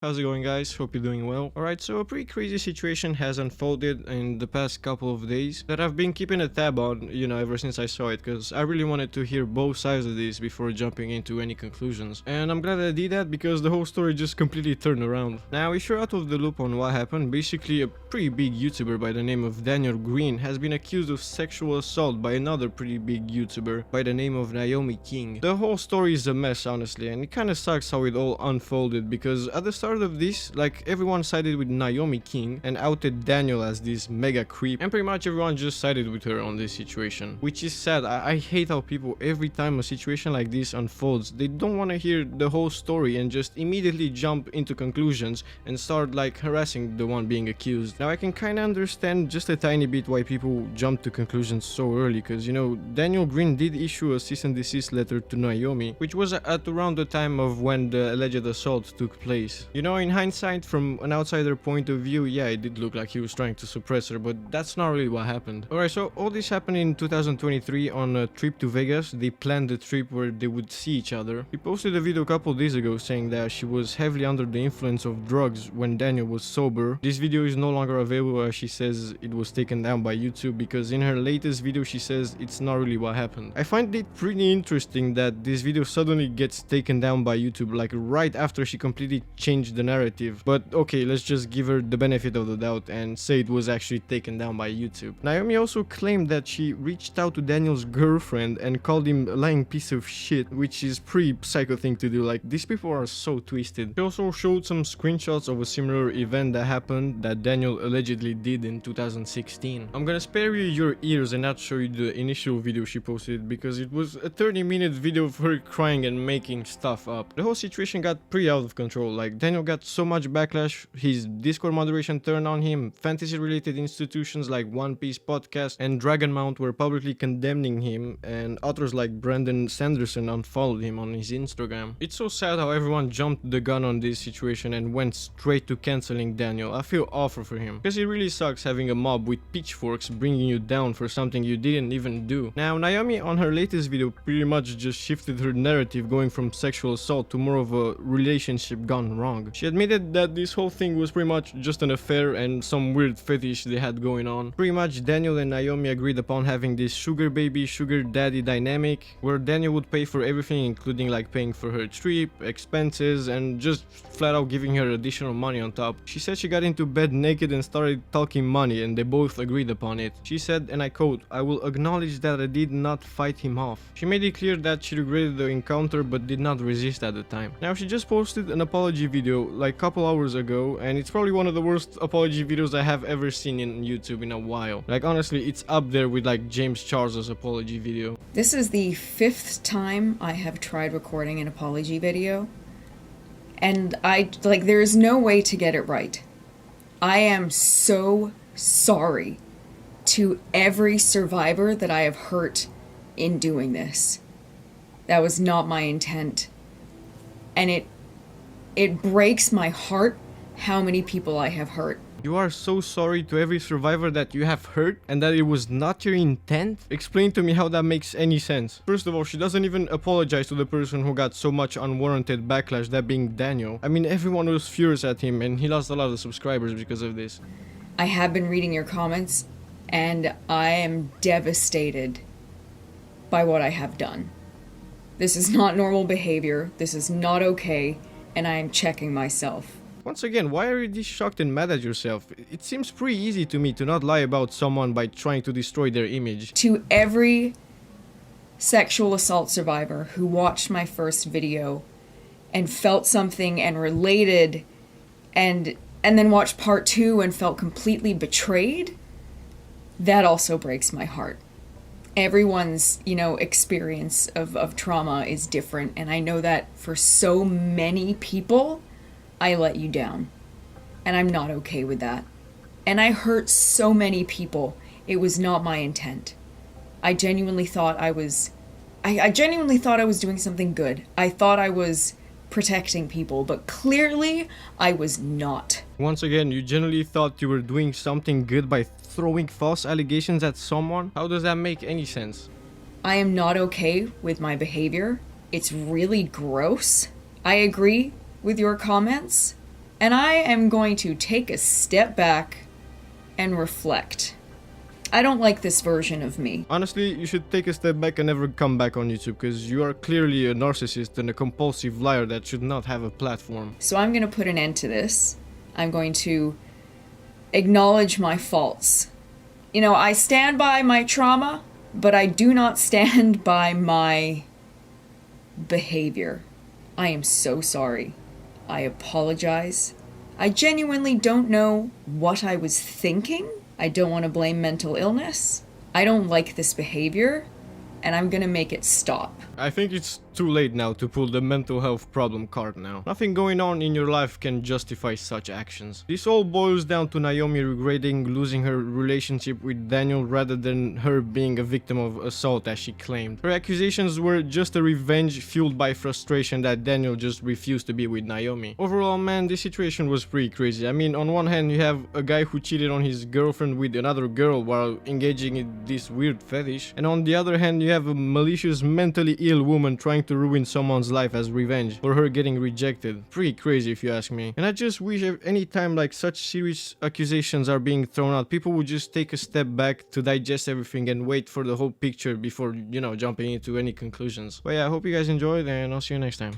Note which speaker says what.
Speaker 1: How's it going, guys? Hope you're doing well. Alright, so a pretty crazy situation has unfolded in the past couple of days that I've been keeping a tab on, ever since I saw it, because I really wanted to hear both sides of this before jumping into any conclusions. And I'm glad I did that because the whole story just completely turned around. Now, if you're out of the loop on what happened, basically a pretty big YouTuber by the name of Daniel Greene has been accused of sexual assault by another pretty big YouTuber by the name of Naomi King. The whole story is a mess, honestly, and it kinda sucks how it all unfolded because at the start of this, like, everyone sided with Naomi King and outed Daniel as this mega creep, and pretty much everyone just sided with her on this situation, which is sad. I hate how people, every time a situation like this unfolds, they don't want to hear the whole story and just immediately jump into conclusions and start like harassing the one being accused. Now I can kinda understand just a tiny bit why people jump to conclusions so early, because Daniel Greene did issue a cease and desist letter to Naomi, which was at around the time of when the alleged assault took place. In hindsight, from an outsider point of view, yeah, it did look like he was trying to suppress her, but that's not really what happened. Alright, so all this happened in 2023 on a trip to Vegas. They planned a trip where they would see each other. He posted a video a couple days ago saying that she was heavily under the influence of drugs when Daniel was sober. This video is no longer available, as she says it was taken down by YouTube, because in her latest video she says it's not really what happened. I find it pretty interesting that this video suddenly gets taken down by YouTube, like right after she completely changed the narrative. But okay, let's just give her the benefit of the doubt and say it was actually taken down by YouTube. Naomi also claimed that she reached out to Daniel's girlfriend and called him a lying piece of shit, which is pretty psycho thing to do. Like, these people are so twisted. She also showed some screenshots of a similar event that happened that Daniel allegedly did in 2016. I'm gonna spare you your ears and not show you the initial video she posted because it was a 30-minute video of her crying and making stuff up. The whole situation got pretty out of control. Like, Daniel got so much backlash, his Discord moderation turned on him, fantasy-related institutions like One Piece Podcast and Dragonmount were publicly condemning him, and authors like Brandon Sanderson unfollowed him on his Instagram. It's so sad how everyone jumped the gun on this situation and went straight to cancelling Daniel. I feel awful for him, because it really sucks having a mob with pitchforks bringing you down for something you didn't even do. Now, Naomi on her latest video pretty much just shifted her narrative, going from sexual assault to more of a relationship gone wrong. She admitted that this whole thing was pretty much just an affair and some weird fetish they had going on. Pretty much Daniel and Naomi agreed upon having this sugar baby, sugar daddy dynamic, where Daniel would pay for everything, including like paying for her trip, expenses, and just flat out giving her additional money on top. She said she got into bed naked and started talking money, and they both agreed upon it. She said, and I quote, "I will acknowledge that I did not fight him off." She made it clear that she regretted the encounter but did not resist at the time. Now, she just posted an apology video like a couple hours ago, and it's probably one of the worst apology videos I have ever seen in YouTube in a while. Like, honestly, it's up there with like James Charles's apology video.
Speaker 2: This is the 5th time I have tried recording an apology video, and there is no way to get it right. I am so sorry to every survivor that I have hurt in doing this. That was not my intent, and it breaks my heart how many people I have hurt.
Speaker 1: You are so sorry to every survivor that you have hurt and that it was not your intent? Explain to me how that makes any sense. First of all, she doesn't even apologize to the person who got so much unwarranted backlash, that being Daniel. I mean, everyone was furious at him and he lost a lot of subscribers because of this.
Speaker 2: I have been reading your comments and I am devastated by what I have done. This is not normal behavior, this is not okay, and I am checking myself.
Speaker 1: Once again, why are you this shocked and mad at yourself? It seems pretty easy to me to not lie about someone by trying to destroy their image.
Speaker 2: To every sexual assault survivor who watched my first video and felt something and related and then watched part 2 and felt completely betrayed, that also breaks my heart. Everyone's, experience of trauma is different, and I know that for so many people, I let you down, and I'm not okay with that. And I hurt so many people. It was not my intent. I genuinely thought I was doing something good. I thought I was protecting people, but clearly I was not.
Speaker 1: Once again, you genuinely thought you were doing something good by throwing false allegations at someone? How does that make any sense?
Speaker 2: I am not okay with my behavior. It's really gross. I agree with your comments, And I am going to take a step back and reflect. I don't like this version of me.
Speaker 1: Honestly, you should take a step back and never come back on YouTube, because you are clearly a narcissist and a compulsive liar that should not have a platform.
Speaker 2: So I'm going to put an end to this. I'm going to acknowledge my faults. You know, I stand by my trauma, but I do not stand by my behavior. I am so sorry. I apologize. I genuinely don't know what I was thinking. I don't want to blame mental illness. I don't like this behavior, and I'm gonna make it stop.
Speaker 1: I think it's too late now to pull the mental health problem card now. Nothing going on in your life can justify such actions. This all boils down to Naomi regretting losing her relationship with Daniel rather than her being a victim of assault as she claimed. Her accusations were just a revenge fueled by frustration that Daniel just refused to be with Naomi. Overall, man, this situation was pretty crazy. I mean, on one hand you have a guy who cheated on his girlfriend with another girl while engaging in this weird fetish, and on the other hand you have a malicious, mentally ill woman trying to ruin someone's life as revenge for her getting rejected. Pretty crazy if you ask me. And I just wish any time like such serious accusations are being thrown out, people would just take a step back to digest everything and wait for the whole picture before, you know, jumping into any conclusions. But yeah, I hope you guys enjoyed, and I'll see you next time.